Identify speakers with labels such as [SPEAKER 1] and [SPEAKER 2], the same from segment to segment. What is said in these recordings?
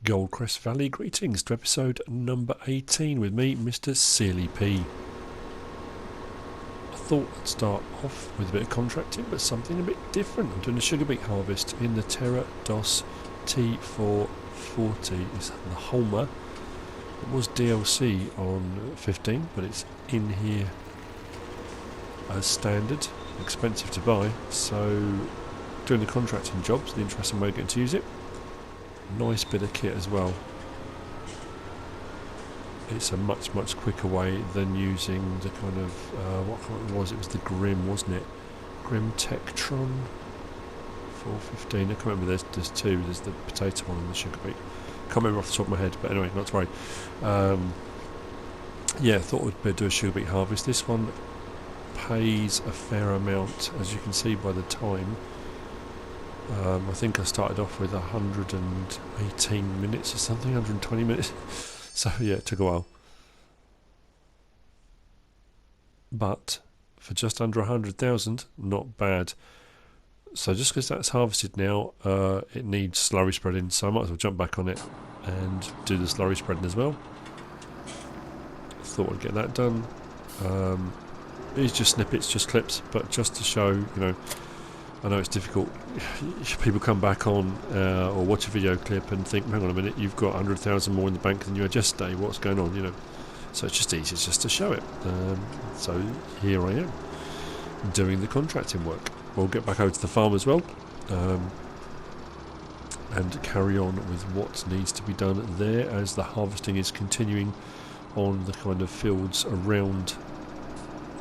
[SPEAKER 1] Goldcrest Valley greetings to episode number 18 with me, Mr. Sealy P. I thought I'd start off with a bit of contracting, but something a bit different. I'm doing a sugar beet harvest in the Terra Dos T4.40. It's the Holmer. It was DLC on 15, but it's in here as standard, expensive to buy, so doing the contracting job's the interesting way of getting to use it. Nice bit of kit as well. It's a much quicker way than using the kind of what it was the Grim, wasn't it? Grim Tektron 415. I can't remember. There's two. There's the potato one and the sugar beet. Can't remember off the top of my head, but anyway, not to worry. Yeah, I thought we'd do a sugar beet harvest. This one pays a fair amount, as you can see by the time. I think I started off with 118 minutes or something, 120 minutes. So yeah, it took a while. But for just under 100,000, not bad. So just because that's harvested now, it needs slurry spreading, so I might as well jump back on it and do the slurry spreading as well. Thought I'd get that done. It's just snippets, just clips, but just to show, you know, I know it's difficult. People come back on or watch a video clip and think, hang on a minute, you've got 100,000 more in the bank than you had yesterday. What's going on? You know, so it's just easy, just to show it. So here I am doing the contracting work. We'll get back over to the farm as well and carry on with what needs to be done there as the harvesting is continuing on the kind of fields around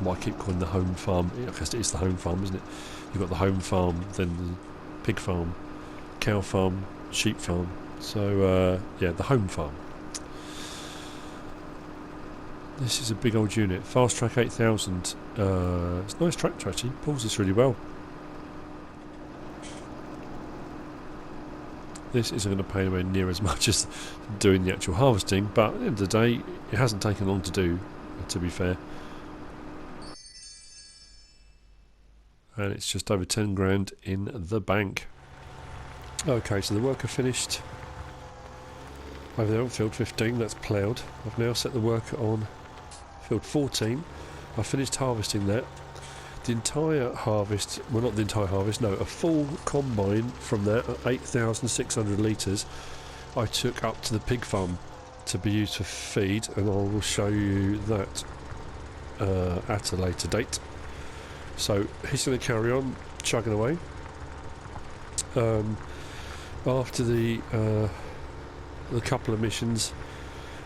[SPEAKER 1] what I keep calling the home farm. I guess it is the home farm, isn't it? You've got the home farm, then the pig farm, cow farm, sheep farm. So yeah, the home farm. This is a big old unit, fastrac 8000. It's a nice tractor actually, pulls this really well. This isn't going to pay anywhere near as much as doing the actual harvesting, but at the end of the day, it hasn't taken long to do, to be fair. And it's just over 10 grand in the bank. Okay, so the worker finished over there on field 15, that's ploughed. I've now set the worker on field 14. I finished harvesting that. The entire harvest, well not the entire harvest, no, a full combine from that, 8,600 litres, I took up to the pig farm to be used for feed, and I will show you that at a later date. So he's going to carry on chugging away. After the couple of missions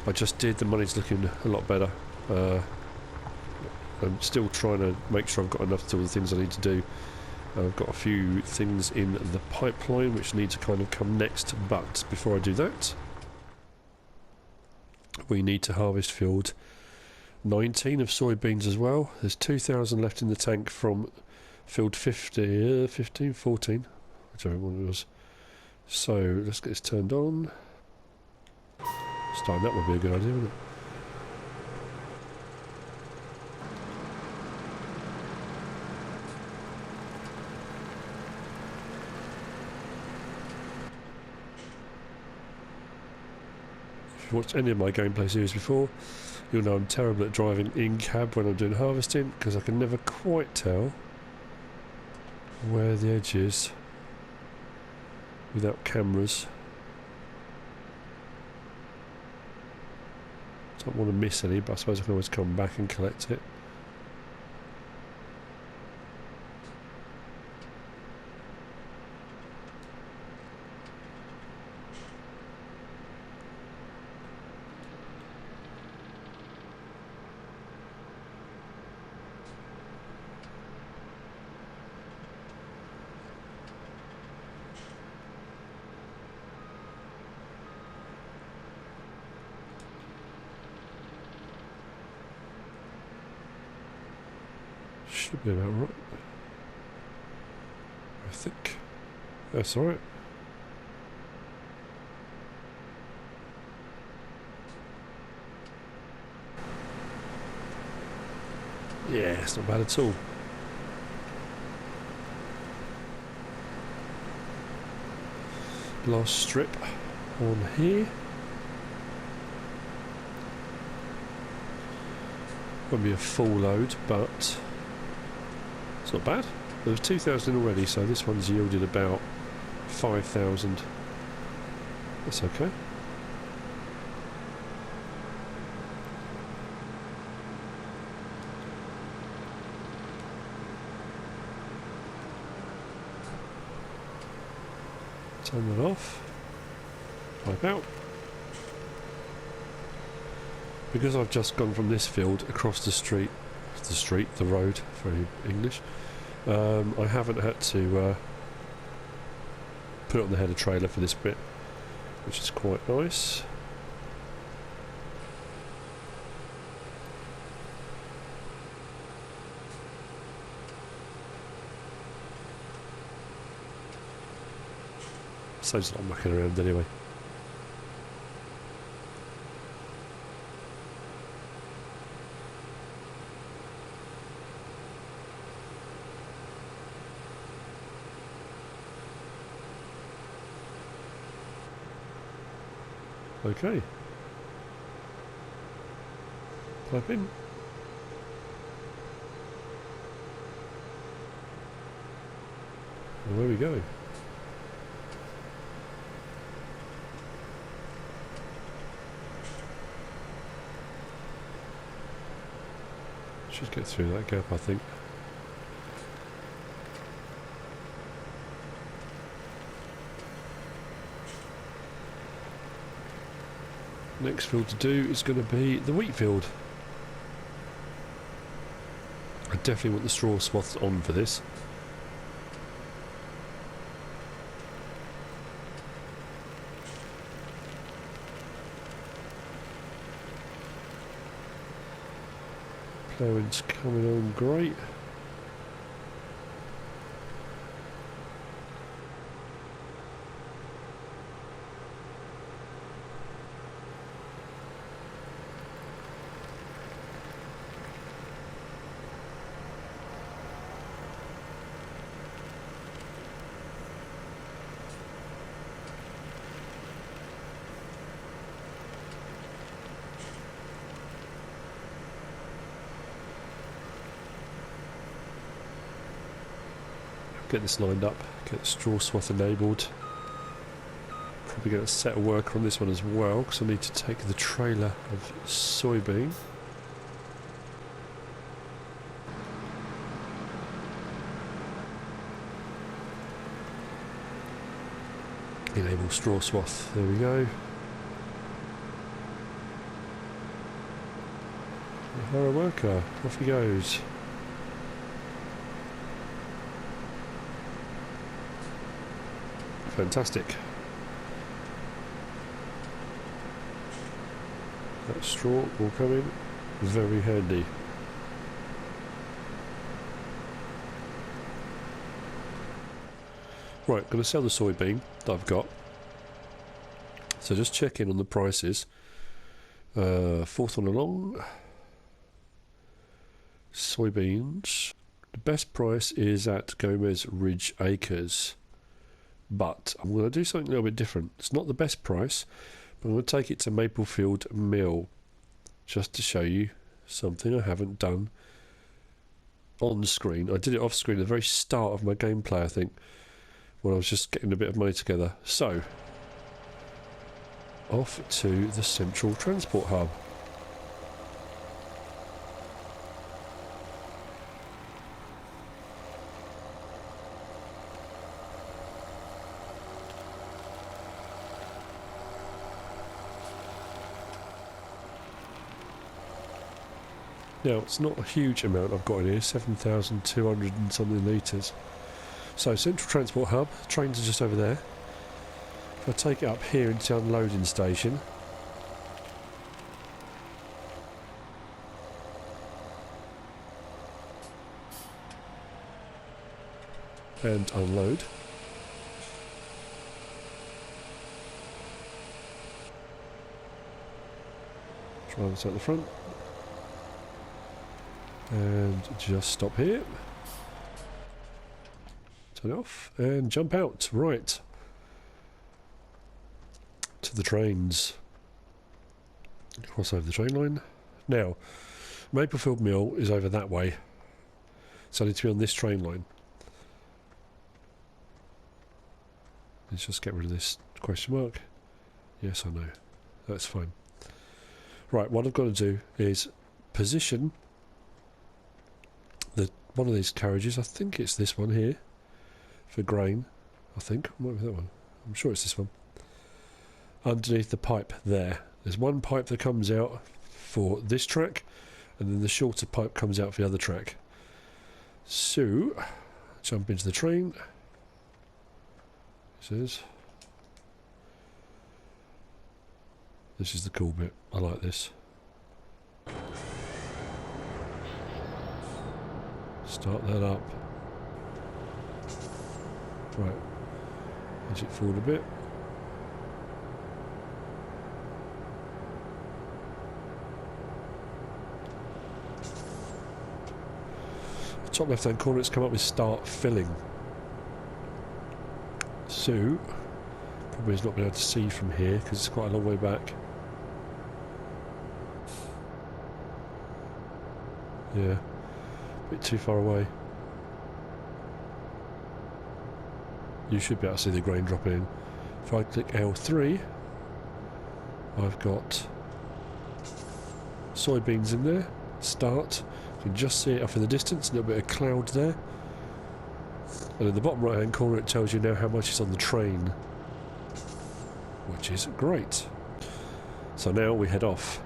[SPEAKER 1] I just did, the money's looking a lot better. I'm still trying to make sure I've got enough to do all the things I need to do. I've got a few things in the pipeline which need to kind of come next, but before I do that, we need to harvest field 19 of soybeans as well. There's 2,000 left in the tank from field 15, 14, whichever one it was. So let's get this turned on. Starting that would be a good idea, wouldn't it? If you've watched any of my gameplay series before, you'll know I'm terrible at driving in cab when I'm doing harvesting, because I can never quite tell where the edge is without cameras. Don't want to miss any, but I suppose I can always come back and collect it. Should be about right, I think. That's alright. Yeah, it's not bad at all. Last strip. on here. Won't be a full load, but it's not bad. There was 2,000 already, so this one's yielded about 5,000. That's okay. Turn that off. Wipe out. Because I've just gone from this field across the road, very English, I haven't had to put it on the header trailer for this bit, which is quite nice. Saves a lot of mucking around anyway. Okay. Plug in. And away we go. Should get through that gap, I think. Next field to do is going to be the wheat field. I definitely want the straw swaths on for this. Ploughing's coming on great. Get this lined up, get the straw swath enabled. Probably going to set a worker on this one as well, because I need to take the trailer of soybean. Enable straw swath, there we go. Hire a worker, off he goes. Fantastic. That straw will come in very handy. Right, going to sell the soybean that I've got. So just check in on the prices. Fourth one along. Soybeans. The best price is at Gomez Ridge Acres. But I'm going to do something a little bit different. It's not the best price, but I'm going to take it to Maplefield Mill just to show you something I haven't done on screen. I did it off screen at the very start of my gameplay, I think, when I was just getting a bit of money together. So, off to the Central Transport Hub. Now, it's not a huge amount I've got in here, 7,200 and something litres. So, Central Transport Hub, trains are just over there. If I take it up here into the unloading station, and unload. Try this at the front. And just stop here. Turn it off and jump out. Right. to the trains. Cross over the train line. Now, Maplefield Mill is over that way, so I need to be on this train line. Let's just get rid of this question mark. Yes or no. That's fine. Right, what I've got to do is position one of these carriages. I think it's this one here for grain. I think. Might be that one. I'm sure it's this one. Underneath the pipe there. There's one pipe that comes out for this track, and then the shorter pipe comes out for the other track. So, jump into the train. This is the cool bit. I like this. Start that up. Right. Edge it forward a bit. Top left hand corner, it's come up with start filling. So, probably is not being able to see from here because it's quite a long way back. Yeah, a bit too far away. You should be able to see the grain dropping in. If I click L3, I've got soybeans in there. Start. You can just see it off in the distance, a little bit of cloud there. And in the bottom right hand corner it tells you now how much is on the train, which is great. So now we head off.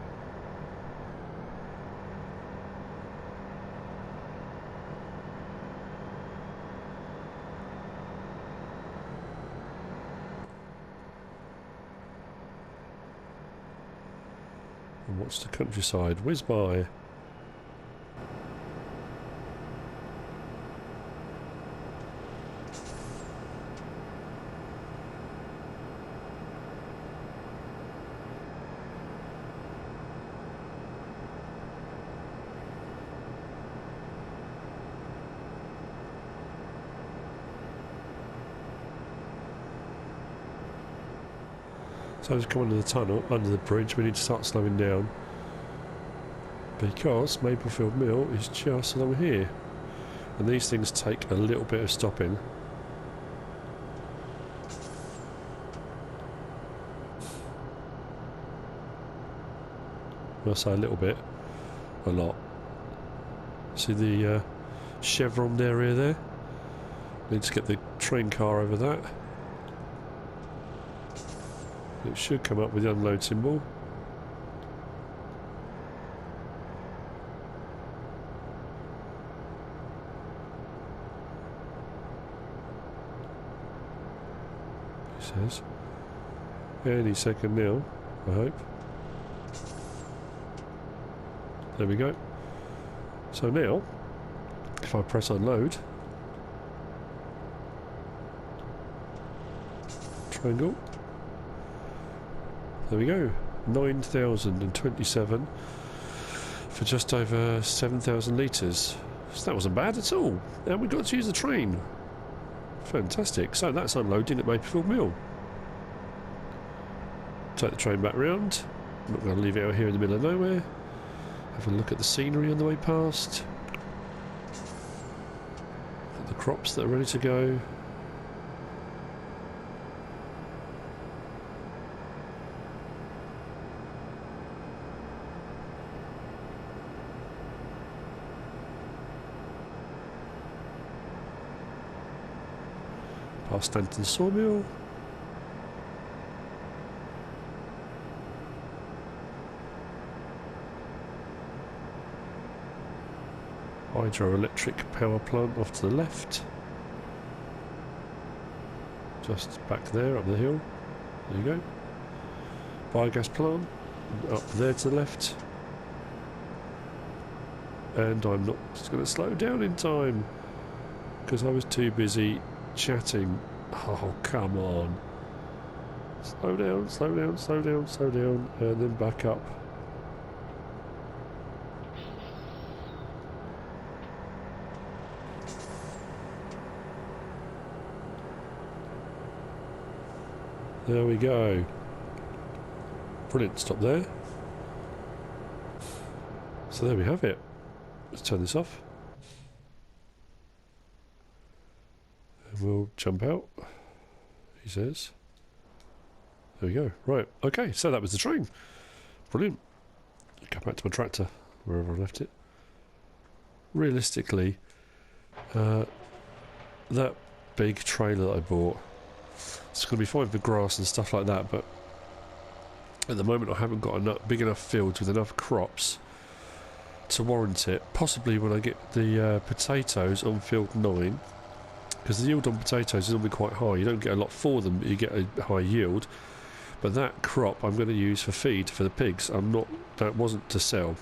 [SPEAKER 1] And watch the countryside whiz by. So as we come under the tunnel, under the bridge, we need to start slowing down because Maplefield Mill is just along here, and these things take a little bit of stopping. When I say a little bit, a lot. See the chevron area there? Need to get the train car over that. It should come up with the unload symbol. It says any second now, I hope. There we go. So now, if I press unload, triangle. There we go, 9,027 for just over 7,000 litres. So that wasn't bad at all. And we got to use the train. Fantastic. So that's unloading at Maplefield Mill. Take the train back round. I'm not going to leave it out here in the middle of nowhere. Have a look at the scenery on the way past. Look at the crops that are ready to go. Past Stanton Sawmill. Hydroelectric power plant off to the left. Just back there, up the hill. There you go. Biogas plant up there to the left. And I'm not just going to slow down in time because I was too busy chatting. Oh, come on. Slow down, slow down, slow down, slow down, and then back up. There we go. Brilliant, stop there. So there we have it. Let's turn this off. And we'll jump out, he says. There we go. Right, okay, so that was the train. Brilliant. Go back to my tractor, wherever I left it. Realistically, that big trailer that I bought, it's going to be fine for grass and stuff like that, but at the moment I haven't got enough big enough fields with enough crops to warrant it. Possibly when I get the potatoes on field 9, because the yield on potatoes is normally quite high. You don't get a lot for them, but you get a high yield. But that crop I'm going to use for feed for the pigs. That wasn't to sell.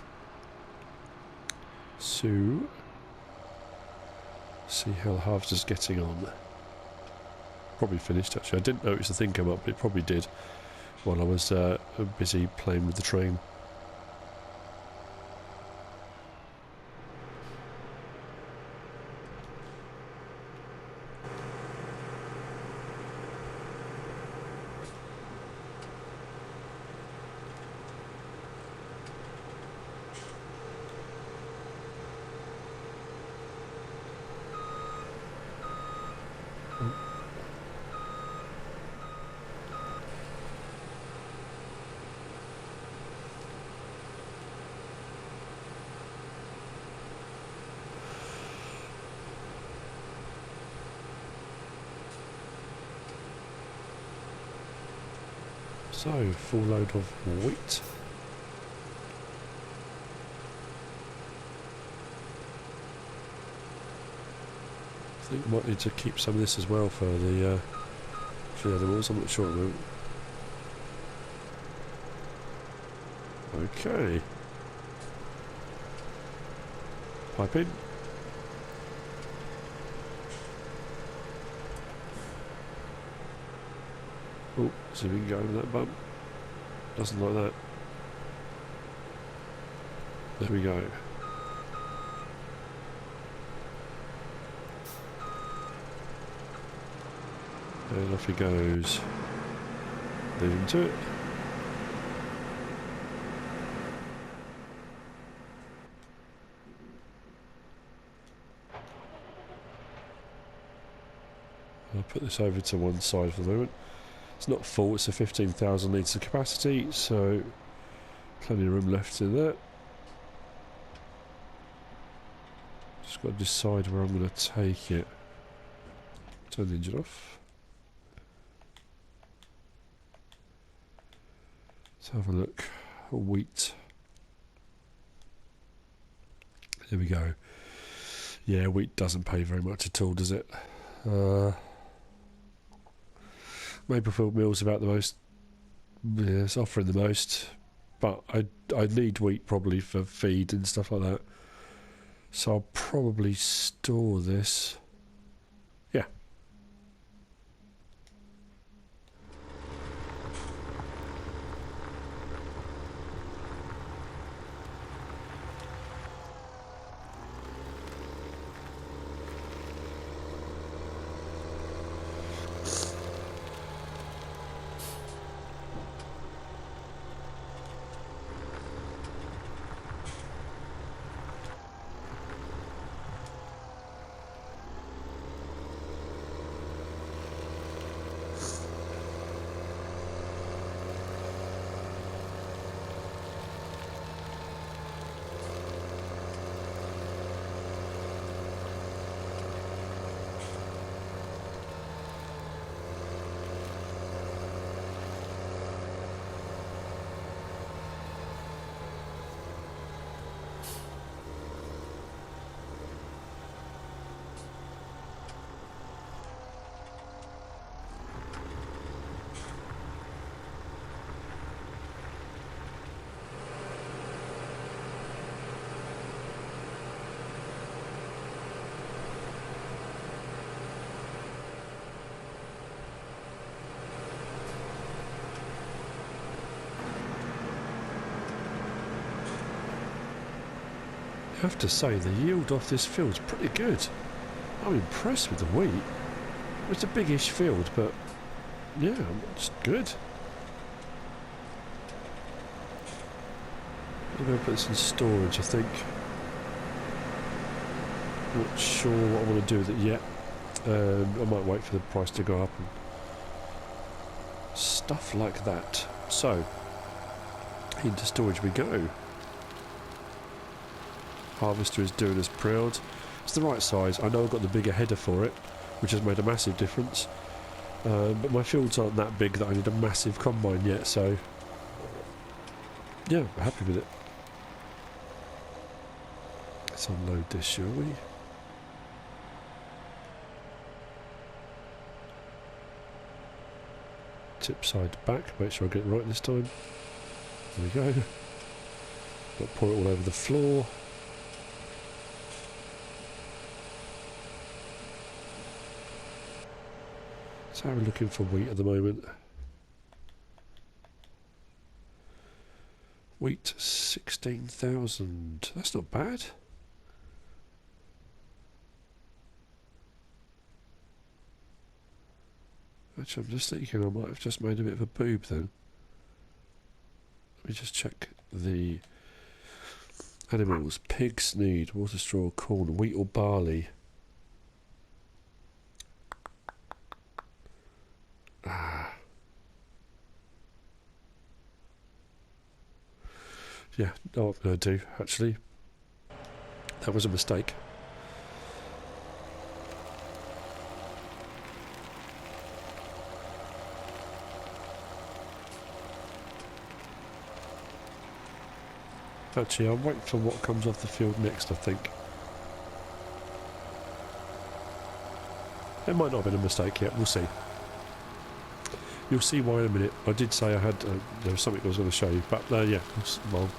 [SPEAKER 1] So, see how the harvest is getting on. Probably finished actually. I didn't notice the thing come up, but it probably did while I was busy playing with the train. So, full load of wheat. I think I might need to keep some of this as well for the animals. I'm not sure at the moment. Okay. Pipe in. Oh, see if we can go over that bump. Doesn't like that. There we go. And off he goes. Lead into it. I'll put this over to one side for the moment. It's not full, it's a 15,000 litres of capacity, so plenty of room left in that. Just got to decide where I'm going to take it. Turn the engine off. Let's have a look. Wheat. There we go. Yeah, wheat doesn't pay very much at all, does it? Maplefield Mill's about the most, yeah, it's offering the most, but I need wheat probably for feed and stuff like that, so I'll probably store this. Yeah. I have to say the yield off this field's pretty good. I'm impressed with the wheat. It's a big-ish field, but yeah, it's good. I'm going to put this in storage, I think. Not sure what I want to do with it yet. I might wait for the price to go up and stuff like that. So, into storage we go. Harvester is doing us proud. It's the right size. I know I've got the bigger header for it, which has made a massive difference. But my fields aren't that big that I need a massive combine yet, so yeah, I'm happy with it. Let's unload this, shall we? Tip side back, make sure I get it right this time. There we go. Got to pour it all over the floor. So we're looking for wheat at the moment. Wheat 16,000. That's not bad. Actually, I'm just thinking I might have just made a bit of a boob then. Let me just check the animals. Pigs need water, straw, corn, wheat or barley. Yeah, no, I'm going to do, actually. That was a mistake. Actually, I'll wait for what comes off the field next, I think. It might not have been a mistake yet, we'll see. You'll see why in a minute. I did say I had, there was something I was going to show you, but yeah, well,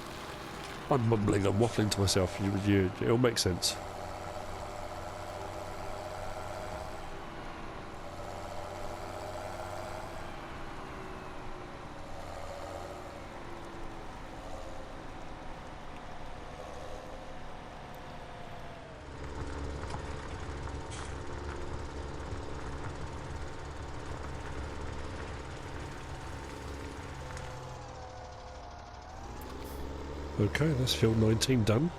[SPEAKER 1] I'm mumbling, I'm waffling to myself, it'll make sense. Okay, that's field 19 done.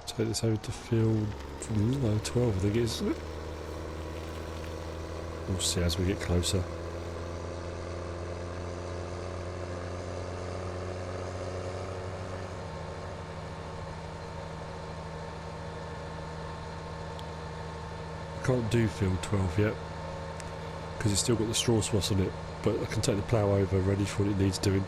[SPEAKER 1] Take this over to field 12, I think it is. We'll see as we get closer. Can't do field 12 yet because it's still got the straw swaths on it, but I can take the plough over ready for what it needs doing.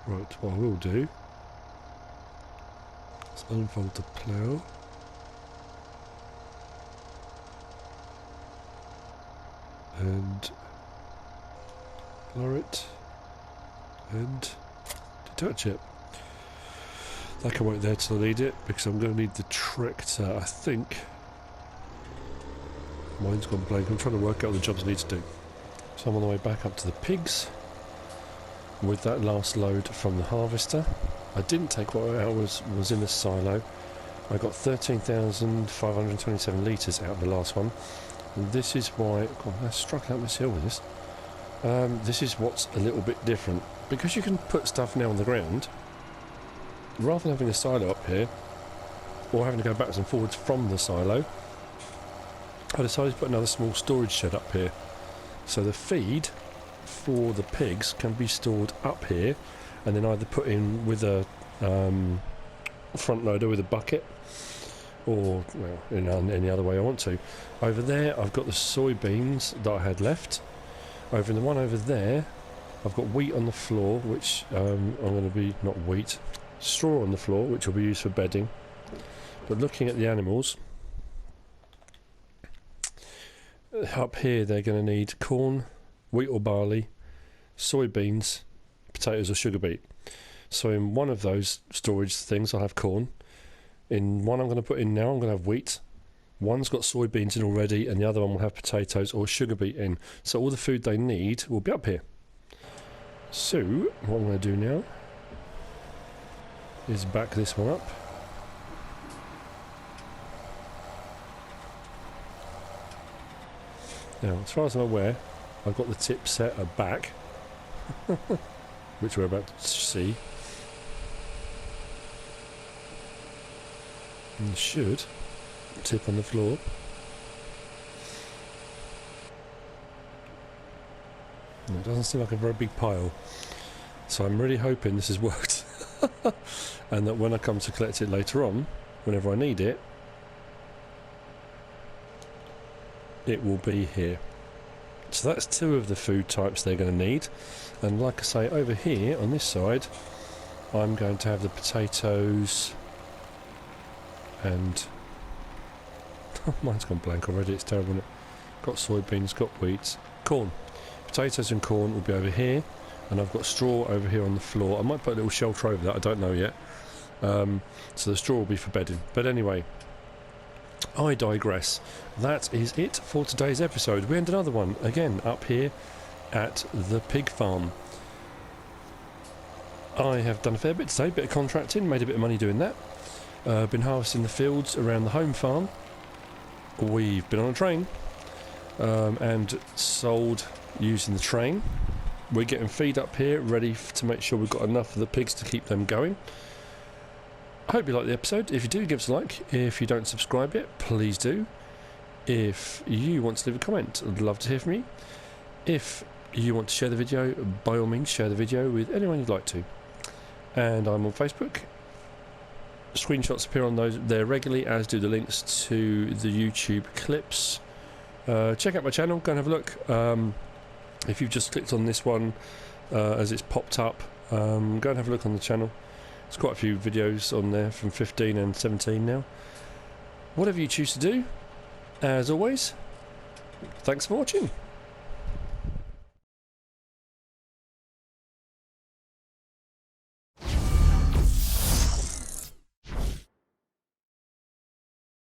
[SPEAKER 1] Right, what I will do is unfold the plough and lower it and detach it. That can wait there till I need it because I'm going to need the tractor, I think. Mine's gone blank. I'm trying to work out the jobs I need to do. So I'm on the way back up to the pigs with that last load from the harvester. I didn't take what was in the silo. I got 13,527 litres out of the last one. And this is why... God, I struck out this hill with this. This is what's a little bit different. Because you can put stuff now on the ground, rather than having a silo up here, or having to go backwards and forwards from the silo, I decided to put another small storage shed up here. So the feed for the pigs can be stored up here, and then either put in with a front loader with a bucket, or well, in any other way I want to. Over there I've got the soybeans that I had left. Over in the one over there I've got wheat on the floor, which I'm going to be, not wheat, straw on the floor, which will be used for bedding. But looking at the animals, up here they're going to need corn, wheat or barley, soybeans, potatoes or sugar beet. So in one of those storage things I'll have corn. In one I'm going to put in now I'm going to have wheat. One's got soybeans in already, and the other one will have potatoes or sugar beet in. So all the food they need will be up here. So what I'm going to do now is back this one up. Now, as far as I'm aware, I've got the tip set back, which we're about to see. And should tip on the floor. And it doesn't seem like a very big pile, so I'm really hoping this has worked, and that when I come to collect it later on, whenever I need it, it will be here. So that's 2 of the food types they're going to need, and like I say, over here on this side I'm going to have the potatoes and mine's gone blank already, it's terrible, isn't it? Got soybeans, got wheat, corn. Potatoes and corn will be over here, and I've got straw over here on the floor. I might put a little shelter over that, I don't know yet. So the straw will be for bedding. But anyway, I digress. That is it for today's episode. We end another one, again, up here at the pig farm. I have done a fair bit today, bit of contracting, made a bit of money doing that. Been harvesting the fields around the home farm. We've been on a train and sold using the train. We're getting feed up here, ready to make sure we've got enough for the pigs to keep them going. I hope you liked the episode. If you do, give us a like. If you don't subscribe yet, please do. If you want to leave a comment, I'd love to hear from you. If you want to share the video, by all means share the video with anyone you'd like to. And I'm on Facebook. Screenshots appear on those there regularly, as do the links to the YouTube clips. Check out my channel, go and have a look. If you've just clicked on this one as it's popped up, go and have a look on the channel. There's quite a few videos on there from 15 and 17 now. Whatever you choose to do, as always, thanks for watching.